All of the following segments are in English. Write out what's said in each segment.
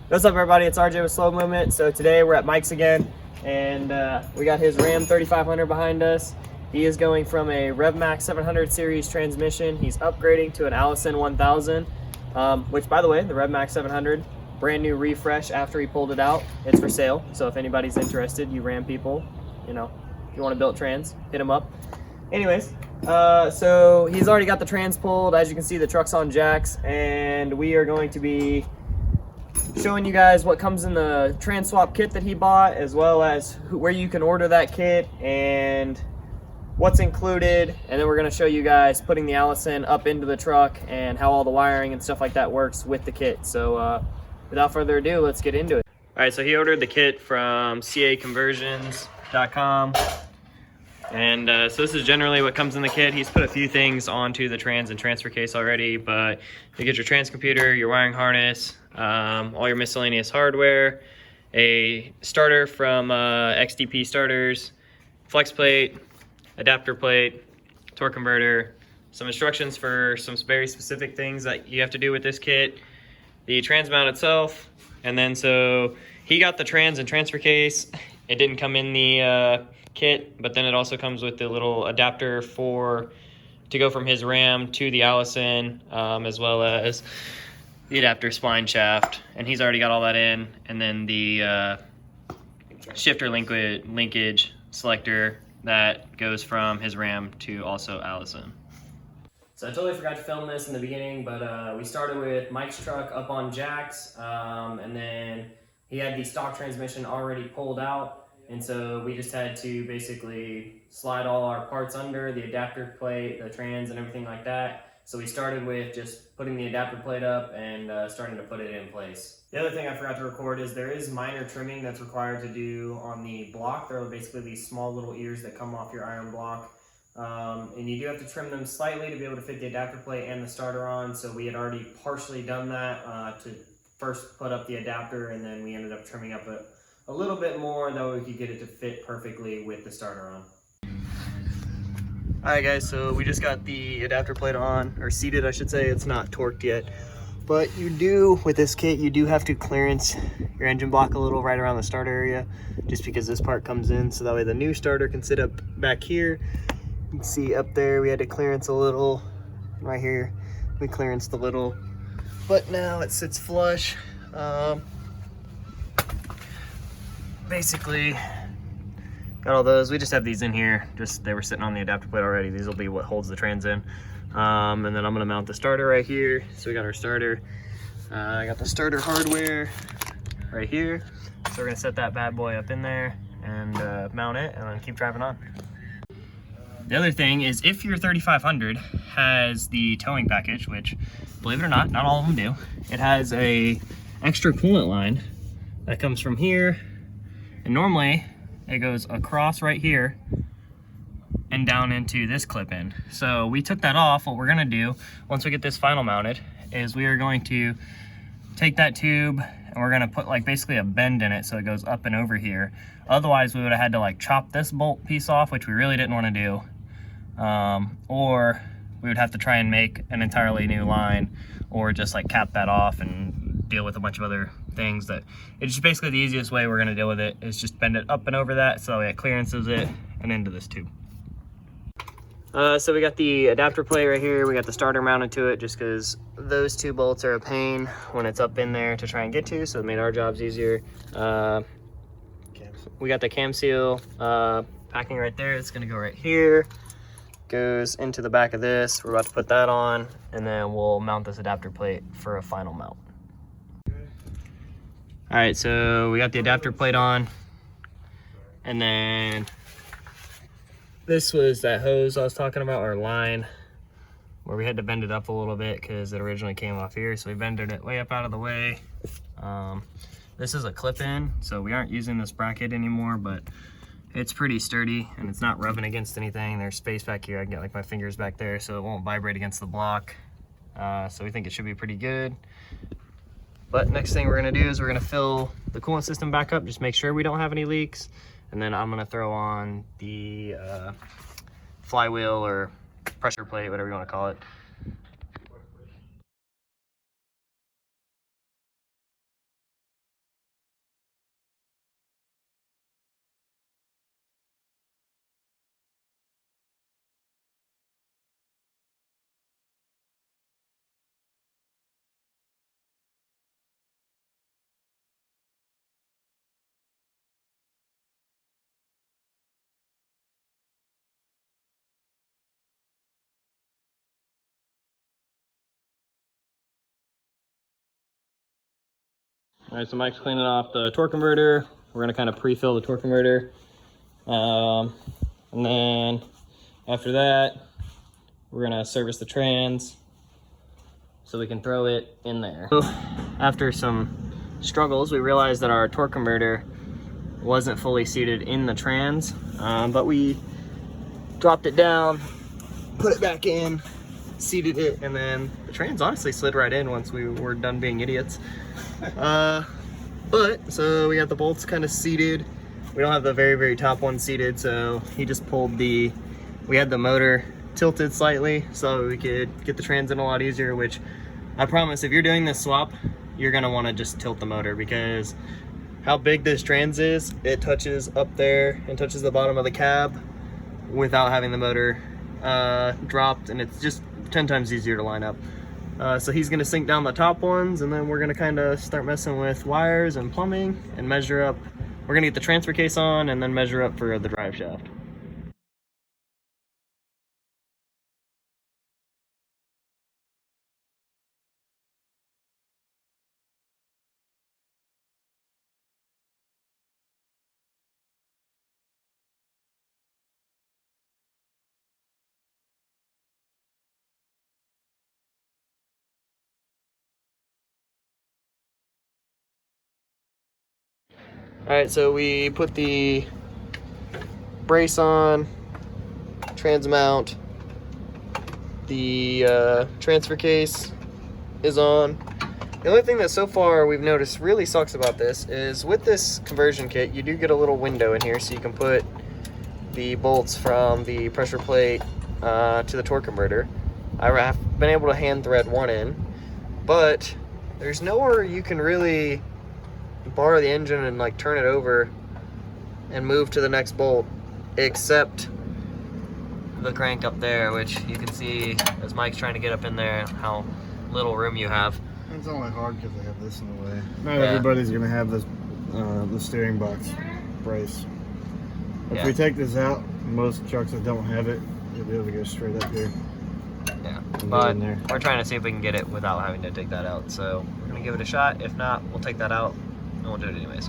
What's up, everybody? It's RJ with Slow Movement. So today we're at Mike's again, and we got his Ram 3500 behind us. He is going from a RevMax 700 series transmission. He's upgrading to an Allison 1000, which, by the way, the RevMax 700, brand new refresh after he pulled it out. It's for sale. So if anybody's interested, you Ram people, you know, if you want to build trans, hit him up. Anyways, so he's already got the trans pulled. As you can see, the truck's on jacks, and we are going to be showing you guys what comes in the trans swap kit that he bought, as well as where you can order that kit and what's included. And then we're going to show you guys putting the Allison up into the truck and how all the wiring and stuff like that works with the kit. So without further ado, let's get into it. All right, so he ordered the kit from caconversions.com. And so this is generally what comes in the kit. He's put a few things onto the trans and transfer case already, but you get your trans computer, your wiring harness, all your miscellaneous hardware, a starter from XDP starters, flex plate, adapter plate, torque converter, some instructions for some very specific things that you have to do with this kit, the trans mount itself, and then so he got the trans and transfer case. It didn't come in the kit, but then it also comes with the little adapter to go from his Ram to the Allison, as well as the adapter spline shaft, and he's already got all that in, and then the shifter linkage selector that goes from his Ram to also Allison. So I totally forgot to film this in the beginning, but we started with Mike's truck up on jacks, and then he had the stock transmission already pulled out. And so we just had to basically slide all our parts under, the adapter plate, the trans, and everything like that. So we started with just putting the adapter plate up and starting to put it in place. The other thing I forgot to record is there is minor trimming that's required to do on the block. There are basically these small little ears that come off your iron block. And you do have to trim them slightly to be able to fit the adapter plate and the starter on. So we had already partially done that to first put up the adapter, and then we ended up trimming up a little bit more, though we could get it to fit perfectly with the starter on. Alright guys, so we just got the adapter plate on, or seated I should say. It's not torqued yet, but you do, with this kit, you do have to clearance your engine block a little right around the starter area, just because this part comes in, so that way the new starter can sit up back here. You can see up there we had to clearance a little, right here we clearanced a little, but now it sits flush. Basically got all those. We just have these in here, just they were sitting on the adapter plate already. These will be what holds the trans in, and then I'm gonna mount the starter right here. So we got our starter, I got the starter hardware right here, so we're gonna set that bad boy up in there and mount it, and then keep driving on. The other thing is, if your 3500 has the towing package, which, believe it or not all of them do, it has a extra coolant line that comes from here. And normally it goes across right here and down into this clip in. So we took that off. What we're gonna do once we get this final mounted is we are going to take that tube and we're gonna put like basically a bend in it so it goes up and over here. Otherwise we would have had to like chop this bolt piece off, which we really didn't want to do. Or we would have to try and make an entirely new line, or just like cap that off and deal with a bunch of other things. That it's just basically the easiest way we're going to deal with it is just bend it up and over that so it clearances it and into this tube. So we got the adapter plate right here. We got the starter mounted to it just because those two bolts are a pain when it's up in there to try and get to, so it made our jobs easier. We got the cam seal packing right there. It's going to go right here, goes into the back of this. We're about to put that on, and then we'll mount this adapter plate for a final mount. All right, so we got the adapter plate on, and then this was that hose I was talking about, our line, where we had to bend it up a little bit because it originally came off here, so we bended it way up out of the way. This is a clip-in, so we aren't using this bracket anymore, but it's pretty sturdy and it's not rubbing against anything. There's space back here. I can get like my fingers back there so it won't vibrate against the block. So we think it should be pretty good. But next thing we're gonna do is we're gonna fill the coolant system back up, just make sure we don't have any leaks. And then I'm gonna throw on the flywheel or pressure plate, whatever you wanna call it. All right, so Mike's cleaning off the torque converter. We're gonna kind of pre-fill the torque converter. And then after that, we're gonna service the trans so we can throw it in there. So after some struggles, we realized that our torque converter wasn't fully seated in the trans, but we dropped it down, put it back in, seated it, and then the trans honestly slid right in once we were done being idiots. So we got the bolts kind of seated. We don't have the very, very top one seated, so he just pulled we had the motor tilted slightly so we could get the trans in a lot easier, which I promise if you're doing this swap, you're gonna wanna just tilt the motor, because how big this trans is, it touches up there and touches the bottom of the cab without having the motor dropped, and it's just 10 times easier to line up. So he's gonna sink down the top ones, and then we're gonna kind of start messing with wires and plumbing and measure up. We're gonna get the transfer case on and then measure up for the drive shaft. All right, so we put the brace on, trans mount, the transfer case is on. The only thing that so far we've noticed really sucks about this is with this conversion kit, you do get a little window in here so you can put the bolts from the pressure plate to the torque converter. I've been able to hand thread one in, but there's nowhere you can really borrow the engine and like turn it over and move to the next bolt, except the crank up there, which you can see as Mike's trying to get up in there how little room you have. It's only hard because they have this in the way. Not everybody's gonna have this the steering box brace. If we take this out, most trucks that don't have it, you'll be able to go straight up here. Yeah, but we're trying to see if we can get it without having to take that out. So we're gonna give it a shot. If not, we'll take that out and we'll do it anyways.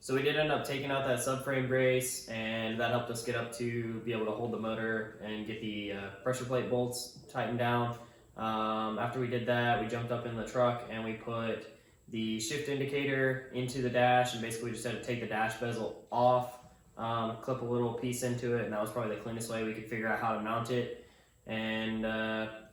So we did end up taking out that subframe brace, and that helped us get up to be able to hold the motor and get the pressure plate bolts tightened down. After we did that, we jumped up in the truck and we put the shift indicator into the dash, and basically just had to take the dash bezel off, clip a little piece into it, and that was probably the cleanest way we could figure out how to mount it. And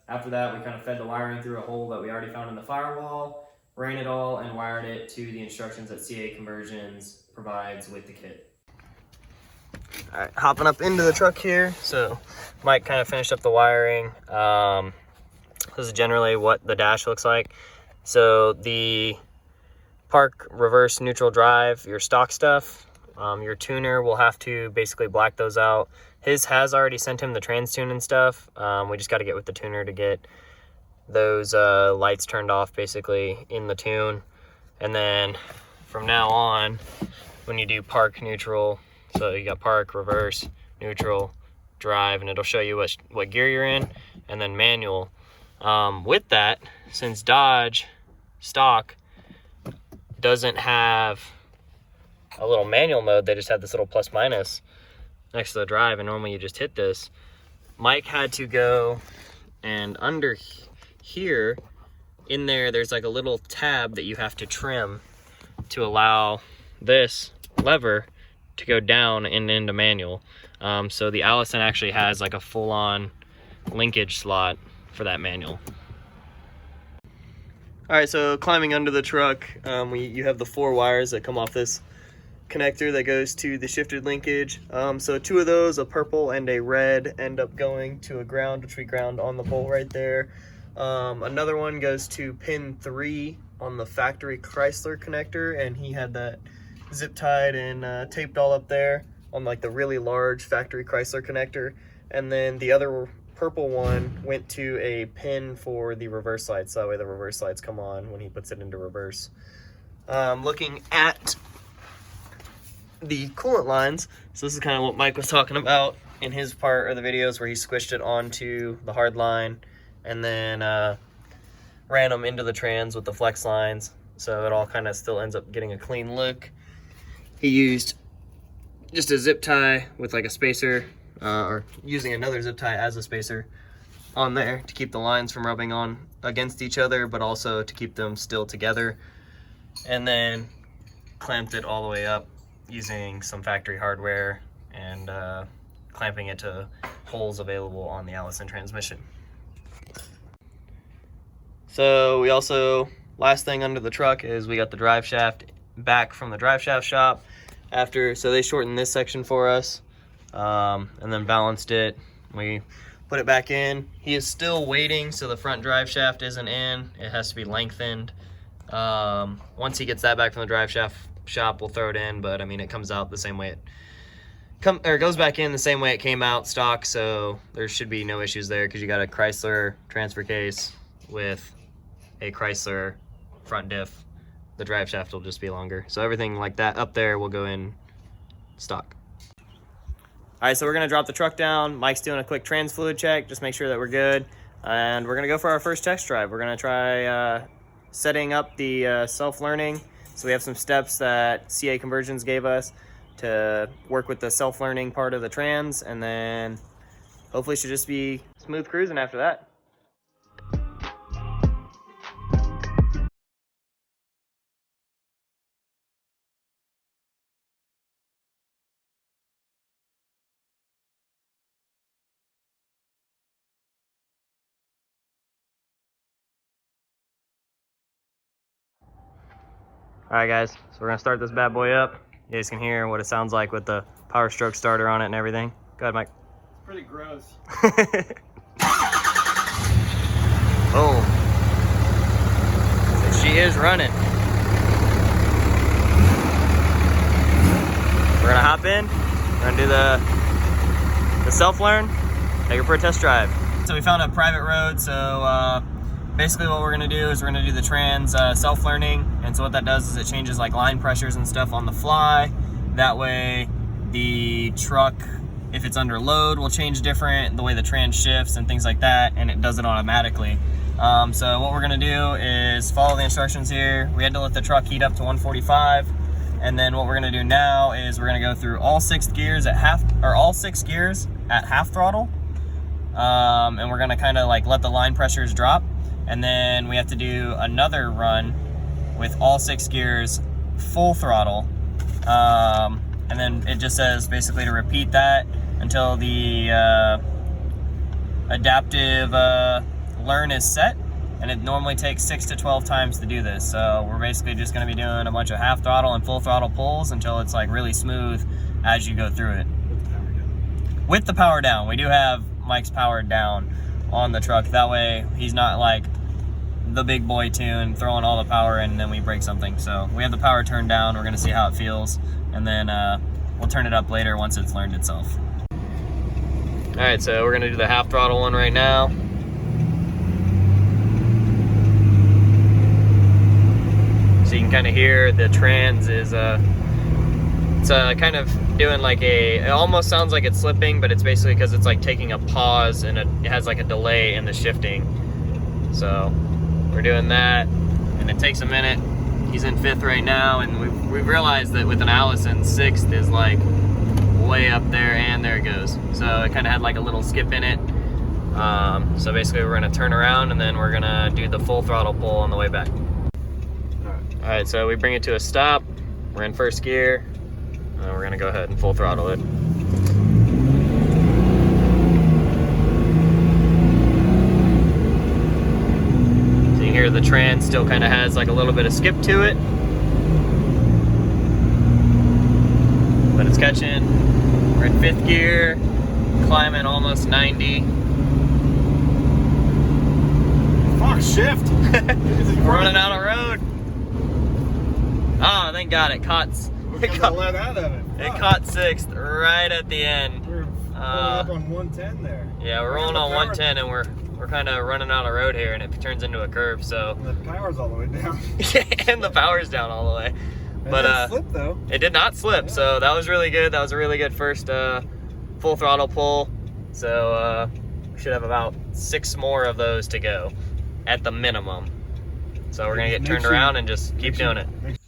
after that, we kind of fed the wiring through a hole that we already found in the firewall, ran it all, and wired it to the instructions that CA Conversions provides with the kit. All right, hopping up into the truck here. So Mike kind of finished up the wiring. This is generally what the dash looks like. So the park, reverse, neutral drive, your stock stuff, your tuner will have to basically black those out. His has already sent him the trans tune and stuff. We just got to get with the tuner to get those lights turned off basically in the tune. And then from now on, when you do park, neutral, so you got park, reverse, neutral, drive, and it'll show you what gear you're in, and then manual. With that, since Dodge stock doesn't have a little manual mode, they just have this little plus minus next to the drive, and normally you just hit this. Mike had to go, and under here, in there, there's like a little tab that you have to trim to allow this lever to go down and into manual. So the Allison actually has like a full-on linkage slot for that manual. All right, so climbing under the truck, you have the 4 wires that come off this connector that goes to the shifted linkage. So 2 of those, a purple and a red, end up going to a ground, which we ground on the pole right there. Another one goes to pin 3 on the factory Chrysler connector, and he had that zip tied and taped all up there on like the really large factory Chrysler connector. And then the other purple one went to a pin for the reverse lights, so that way the reverse lights come on when he puts it into reverse. Looking at the coolant lines, so this is kind of what Mike was talking about in his part of the videos where he squished it onto the hard line and then ran them into the trans with the flex lines. so it all kind of still ends up getting a clean look. He used just a zip tie with like a spacer, or using another zip tie as a spacer on there to keep the lines from rubbing on against each other, but also to keep them still together. And then clamped it all the way up using some factory hardware and clamping it to holes available on the Allison transmission. So we also, last thing under the truck is we got the drive shaft back from the drive shaft shop after, so they shortened this section for us, and then balanced it. We put it back in. He is still waiting, so the front drive shaft isn't in. It has to be lengthened. Once he gets that back from the drive shaft shop, we'll throw it in, but I mean, it comes out the same way it goes back in the same way it came out stock, so there should be no issues there because you got a Chrysler transfer case with a Chrysler front diff. The drive shaft will just be longer, so everything like that up there will go in stock. All right, so we're gonna drop the truck down. Mike's doing a quick trans fluid check, just make sure that we're good, and we're gonna go for our first test drive. We're gonna try setting up the self-learning. So we have some steps that CA Conversions gave us to work with the self-learning part of the trans, and then hopefully it should just be smooth cruising after that. All right, guys, so we're gonna start this bad boy up. You guys can hear what it sounds like with the Power Stroke starter on it and everything. Go ahead, Mike. It's pretty gross. Oh, so she is running. We're gonna hop in. We're gonna do the self-learn. Take her for a test drive. So we found a private road, so basically what we're gonna do is we're gonna do the trans self-learning, and so what that does is it changes like line pressures and stuff on the fly. That way the truck, if it's under load, will change different, the way the trans shifts and things like that, and it does it automatically. So what we're gonna do is follow the instructions here. We had to let the truck heat up to 145, and then what we're gonna do now is we're gonna go through all 6 gears at half throttle, and we're gonna kind of like let the line pressures drop. And then we have to do another run with all 6 gears full throttle. And then it just says basically to repeat that until the adaptive learn is set. And it normally takes 6 to 12 times to do this. So we're basically just gonna be doing a bunch of half throttle and full throttle pulls until it's like really smooth as you go through it. With the power down. We do have Mike's powered down on the truck. That way he's not like the big boy tune throwing all the power in and then we break something. So we have the power turned down. We're gonna see how it feels, and then we'll turn it up later once it's learned itself. All right, so we're gonna do the half throttle one right now. So you can kind of hear the trans is it's kind of doing like it almost sounds like it's slipping, but it's basically because it's like taking a pause and it has like a delay in the shifting. So we're doing that, and it takes a minute. He's in 5th right now, and we've realized that with an Allison, 6th is like way up there, and there it goes. So it kind of had like a little skip in it. So basically we're gonna turn around and then we're gonna do the full throttle pull on the way back. All right, so we bring it to a stop. We're in 1st gear. We're gonna go ahead and full throttle it. So you hear the trans still kind of has like a little bit of skip to it, but it's catching. We're in 5th gear, climbing almost 90. Fuck, shift! We're running out of road. Oh, thank God, it caught. Let out of it. It caught 6th right at the end. We're pulling up on 110 there. Yeah, we're rolling on 110, and we're kind of running out of road here, and it turns into a curve. So and the power's all the way down. and the power's down all the way. But it didn't slip though. It did not slip, so that was really good. That was a really good first full throttle pull. So we should have about 6 more of those to go at the minimum. So we're gonna get turned around and just keep doing it.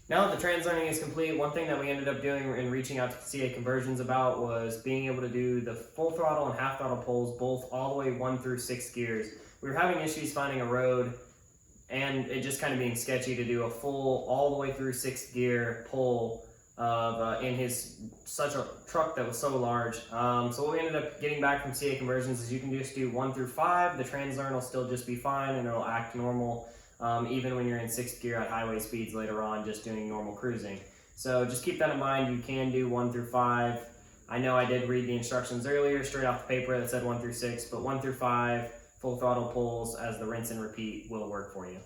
Now that the trans learning is complete, one thing that we ended up doing in reaching out to CA Conversions about was being able to do the full throttle and half throttle pulls, both all the way 1 through 6 gears. We were having issues finding a road and it just kind of being sketchy to do a full all the way through 6th gear pull of in his such a truck that was so large. So what we ended up getting back from CA Conversions is you can just do 1 through 5. The trans learn will still just be fine and it'll act normal. Even when you're in 6th gear at highway speeds later on, just doing normal cruising. So just keep that in mind. You can do 1 through 5. I know I did read the instructions earlier straight off the paper that said 1 through 6, but 1 through 5 full throttle pulls as the rinse and repeat will work for you.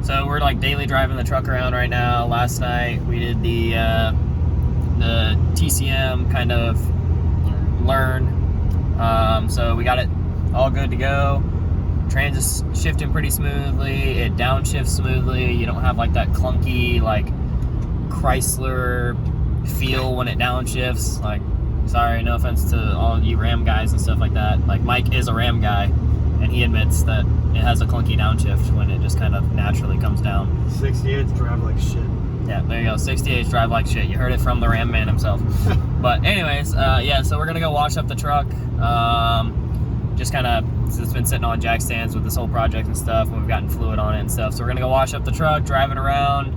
So we're like daily driving the truck around right now. Last night we did the TCM kind of learn. So we got it all good to go. Trans is shifting pretty smoothly. It downshifts smoothly. You don't have like that clunky like Chrysler feel when it downshifts. Like, sorry, no offense to all you Ram guys and stuff like that. Like Mike is a Ram guy, and he admits that it has a clunky downshift when it just kind of naturally comes down. 68s drive like shit. Yeah, there you go. 68s drive like shit. You heard it from the Ram man himself. But anyways, yeah. So we're gonna go wash up the truck. Just kind of, it's been sitting on jack stands with this whole project and stuff, and we've gotten fluid on it and stuff. So we're gonna go wash up the truck, drive it around,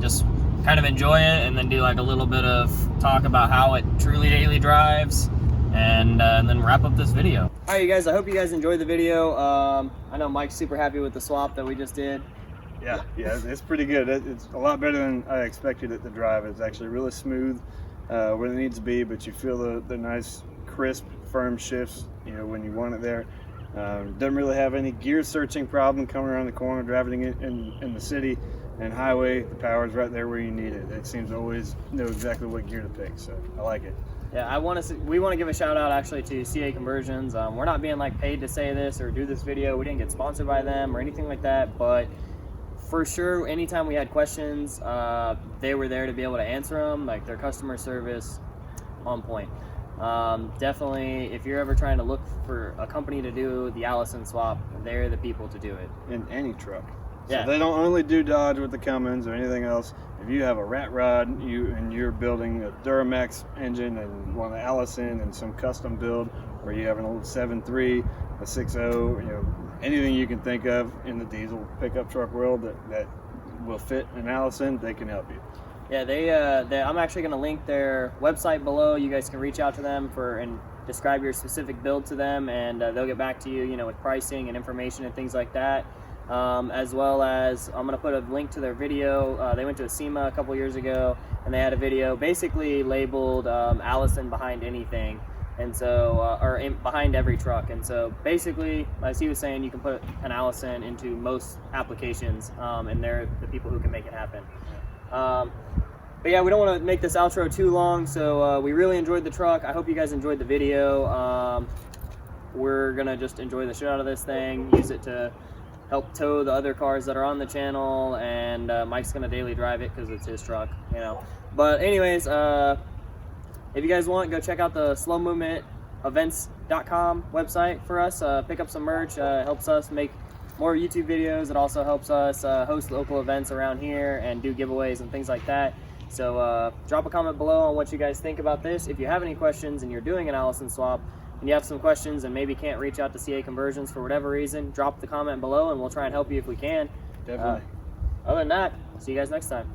just kind of enjoy it, and then do like a little bit of talk about how it truly daily drives, and then wrap up this video. All right, you guys, I hope you guys enjoyed the video. I know Mike's super happy with the swap that we just did. Yeah, it's pretty good. It's a lot better than I expected it to drive. It's actually really smooth where it needs to be, but you feel the nice, crisp, firm shifts, you know, when you want it there. Doesn't really have any gear searching problem coming around the corner, driving it in the city and highway. The power's right there where you need it. It seems to always know exactly what gear to pick, so I like it. Yeah, we want to give a shout out actually to CA Conversions. We're not being like paid to say this or do this video. We didn't get sponsored by them or anything like that, but for sure, anytime we had questions, they were there to be able to answer them. Like, their customer service on point. Definitely, if you're ever trying to look for a company to do the Allison swap, they're the people to do it. In any truck. Yeah. So they don't only do Dodge with the Cummins or anything else. If you have a rat rod and you're building a Duramax engine and want an Allison and some custom build, or you have an old 7.3, a 6.0, you know, anything you can think of in the diesel pickup truck world that will fit an Allison, they can help you. Yeah, I'm actually going to link their website below. You guys can reach out to them and describe your specific build to them, and they'll get back to you, you know, with pricing and information and things like that. As well as, I'm going to put a link to their video. They went to a SEMA a couple years ago, and they had a video basically labeled Allison behind anything, and so behind every truck. And so basically, as he was saying, you can put an Allison into most applications, and they're the people who can make it happen. But yeah, we don't want to make this outro too long, so we really enjoyed the truck. I hope you guys enjoyed the video. We're gonna just enjoy the shit out of this thing, use it to help tow the other cars that are on the channel, and Mike's gonna daily drive it because it's his truck, you know. But anyways, if you guys want, go check out the slowmovementevents.com website for us. Pick up some merch. Helps us make more YouTube videos. It also helps us host local events around here and do giveaways and things like that. So drop a comment below on what you guys think about this. If you have any questions and you're doing an Allison swap and you have some questions and maybe can't reach out to CA Conversions for whatever reason, drop the comment below and we'll try and help you if we can. Definitely. Other than that, see you guys next time.